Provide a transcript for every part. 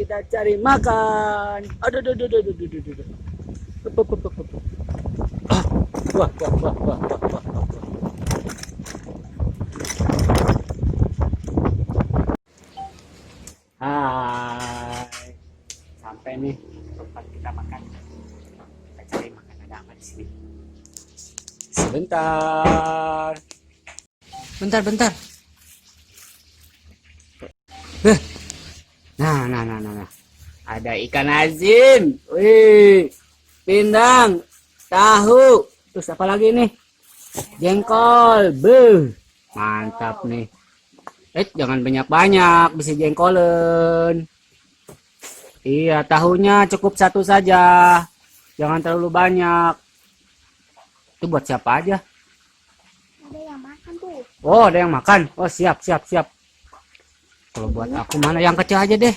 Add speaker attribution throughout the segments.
Speaker 1: kita cari makan. Aduh, aduh, aduh, aduh, aduh, aduh, aduh. Up, up, up, up, up. Ah, wah, wah, wah, wah, wah, wah, wah. Hai, sampai nih tempat kita makan. Kita cari makan ada apa di sini. Sebentar. Bentar, bentar. Nah. Ada ikan asin. Wih, pindang, tahu. Terus apa lagi nih? Jengkol. Beuh, mantap nih. Jangan banyak-banyak, bisa jengkolen. Iya, tahunya cukup satu saja. Jangan terlalu banyak. Itu buat siapa aja?
Speaker 2: Ada yang makan tuh.
Speaker 1: Oh, ada yang makan. Oh, siap. Kalau buat aku mana yang kecil aja deh.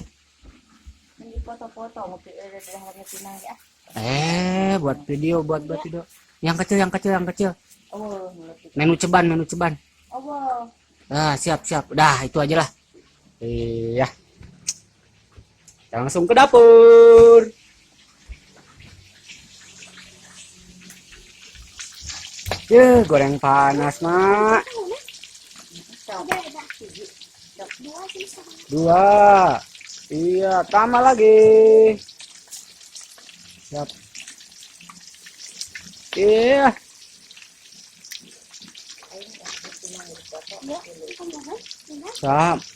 Speaker 2: Ini foto-foto mau harga pinang ya.
Speaker 1: Buat video. Yang kecil.
Speaker 2: Oh,
Speaker 1: Menu ceban.
Speaker 2: oh.
Speaker 1: Siap. Dah, itu aja lah. Iya. Kita langsung ke dapur. Goreng panas, Mak. Dua. Iya, tambah lagi. Siap. Iya.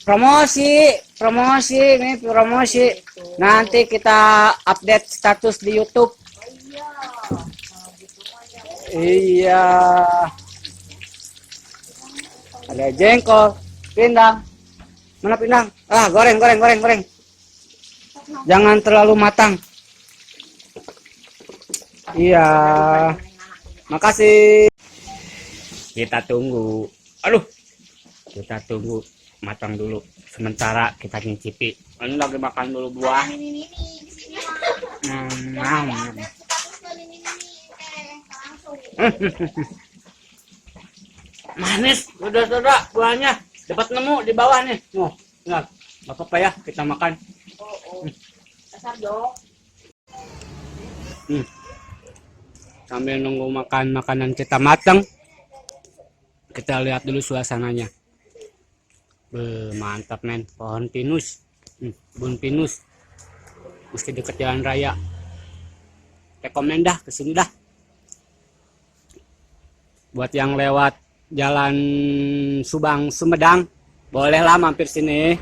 Speaker 1: Promosi nih. Nanti kita update status di YouTube. Iya. Ada jengkol, pindang. Mana pindang? Goreng. Jangan terlalu matang. Iya. Makasih. Kita tunggu. Kita tunggu matang dulu. Sementara kita nyicipi. Ini lagi makan dulu buah. Manis, udah buahnya. Dapat nemu di bawah nih. Nggak apa-apa ya, kita makan.
Speaker 2: Dasar dong.
Speaker 1: Sambil nunggu makanan kita matang, kita lihat dulu suasananya. Mantap men, pohon pinus, kebun pinus, mesti deket jalan raya. Rekomen dah kesini dah. Buat yang lewat jalan Subang Sumedang, bolehlah mampir sini.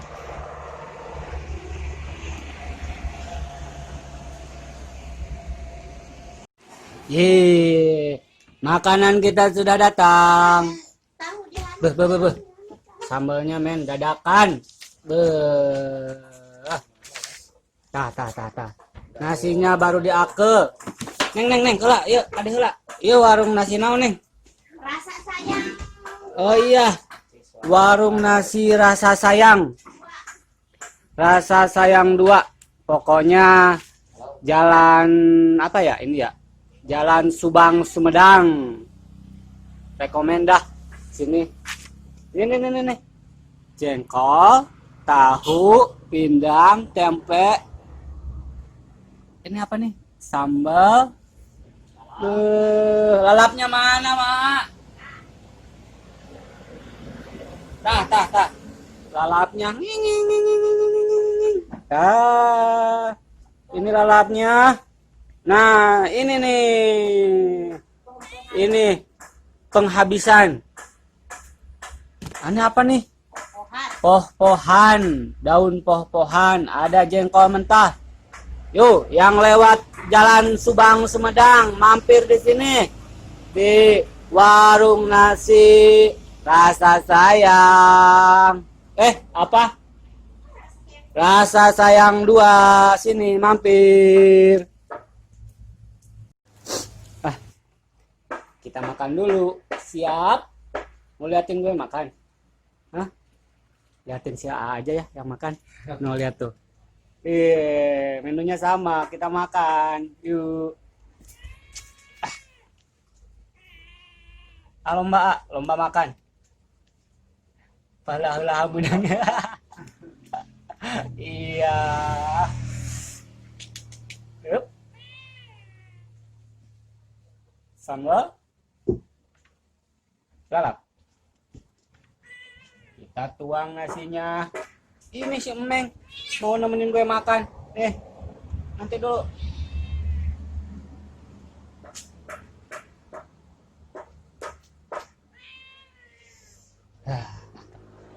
Speaker 1: Makanan kita sudah datang. Beh. Sambalnya men dadakan. Tah. Nasinya baru diake. Neng, heula, yuk, ade heula. Yuk warung nasi naon, Neng?
Speaker 2: Rasa sayang.
Speaker 1: Oh iya. Warung nasi rasa sayang. Rasa sayang 2. Pokoknya jalan apa ya ini ya? Jalan Subang Sumedang. Rekomen dah sini. Ini. Jengkol, tahu, pindang, tempe. Ini apa nih? Sambal. Lalapnya mana, Mak? Tah. Lalapnya. Ini lalapnya. Nah, ini nih. Ini penghabisan. Ini apa nih? Poh-pohan, daun poh-pohan, ada jengkol mentah. Yuk, yang lewat jalan Subang Sumedang, mampir di sini di warung nasi rasa sayang. Apa? Rasa sayang 2, sini mampir. Kita makan dulu. Siap? Mau liatin gue makan? Hah? Liatin si A aja ya yang makan. Mau lihat tuh. Menunya sama. Kita makan. Yuk. Lomba makan. Palah menangnya. Iya. sambal lalap. Kita tuang nasinya. Ini si Emeng mau nemenin gue makan. Nanti dulu.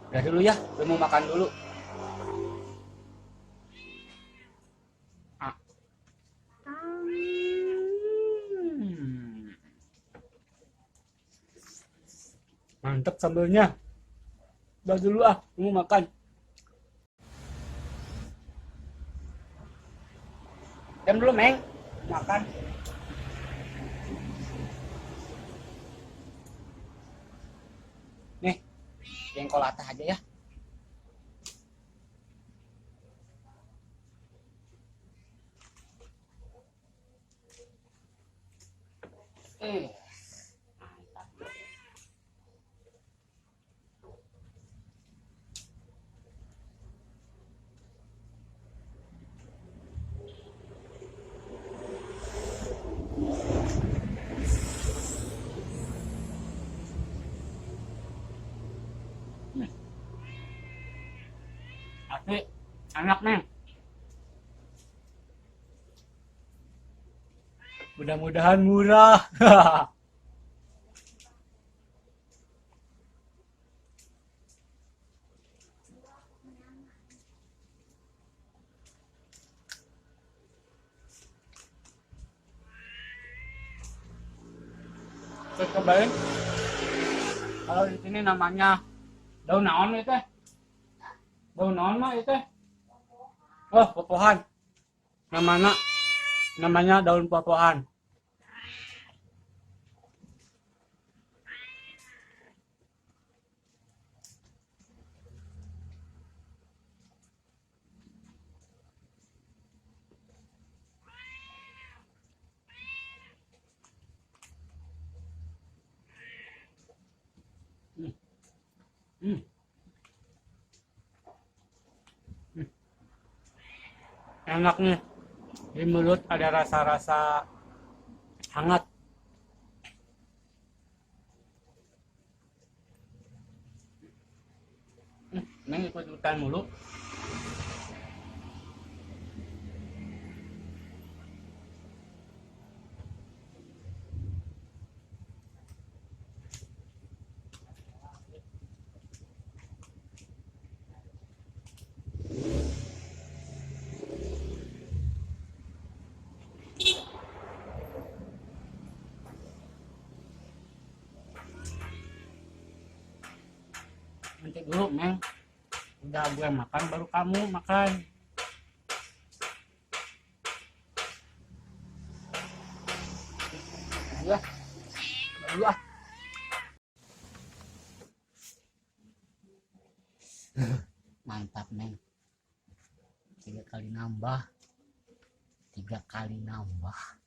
Speaker 1: Udah dulu ya, gue mau makan dulu. Mantep sambelnya. Udah dulu gue mau makan. Jam dulu, Meng. Makan. Nih, jengkol latah aja ya. Mantap. Asli, enak, Meng. Mudah-mudahan murah. Terus cobain. Kalau di sini namanya daun naon itu? Daun naon mah itu? Oh, popohan. Namanya daun popohan. Hmm. Hmm. Hmm. Enak nih. Di mulut ada rasa-rasa hangat. Neng ikut-ikutan mulu. Nanti dulu, Neng. Udah gue makan, baru kamu makan. Ya, dulu Mantap, Neng. 3 kali nambah. 3 kali nambah.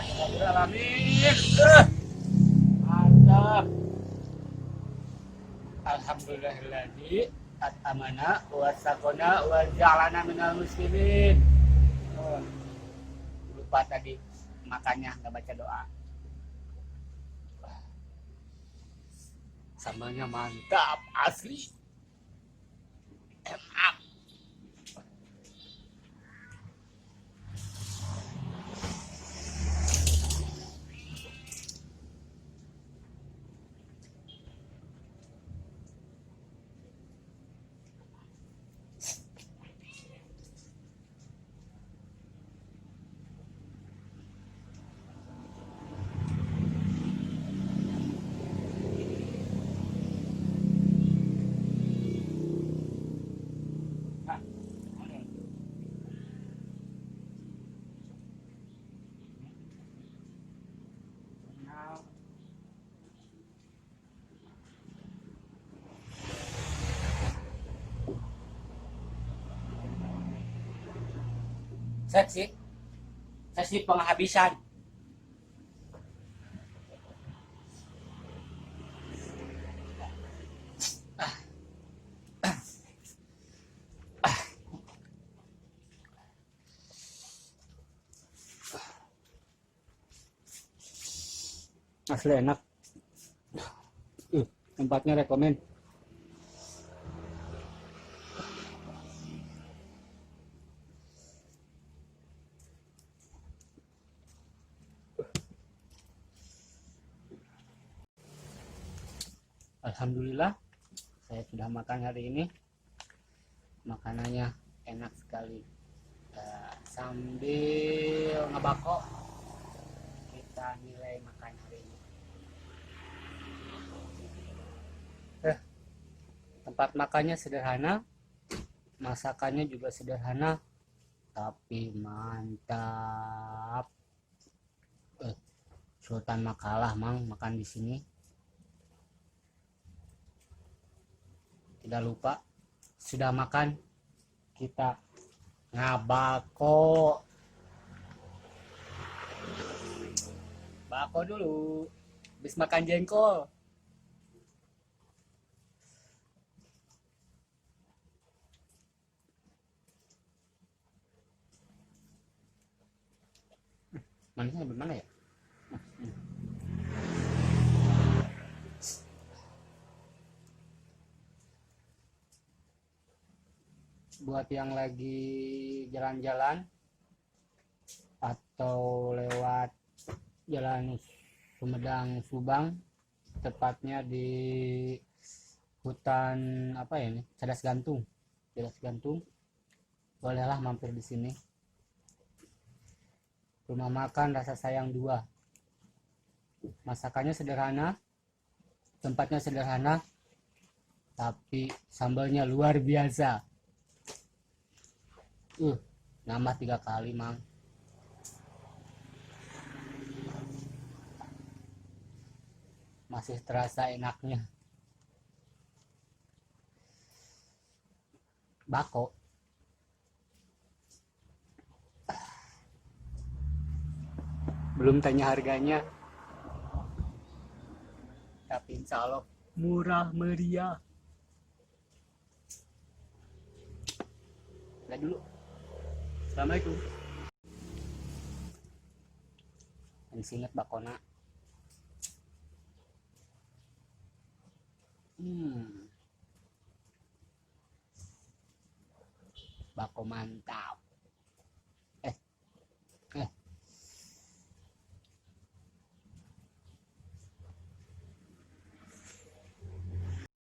Speaker 1: Alhamdulillah. Mantap. Alhamdulillahilladzi atamana wa sakona wa ja'alana minal muslimin. Oh, lupa tadi makannya nggak baca doa. Sambalnya mantap asli. Enak. Sesi penghabisan. Asli enak. Tempatnya rekomen. Alhamdulillah saya sudah makan hari ini. Makanannya enak sekali. Sambil ngebako kita nilai makan hari ini. Tempat makannya sederhana, masakannya juga sederhana, tapi mantap. Sultan makalah mang makan di sini. Tidak lupa sudah makan kita ngabako. Bako dulu, habis makan jengkol. Manisnya bagaimana ya? Buat yang lagi jalan-jalan atau lewat jalan Sumedang Subang, tepatnya di hutan apa ya ini? Cadas Gantung. Cadas Gantung. Bolehlah mampir di sini. Rumah makan Rasa Sayang 2. Masakannya sederhana, tempatnya sederhana, tapi sambalnya luar biasa. Nambah 3 kali mang. Masih terasa enaknya. Bako. Belum tanya harganya, tapi insya Allah murah meriah. Udah dulu. Assalamualaikum. Ingat bakona. Bako mantap.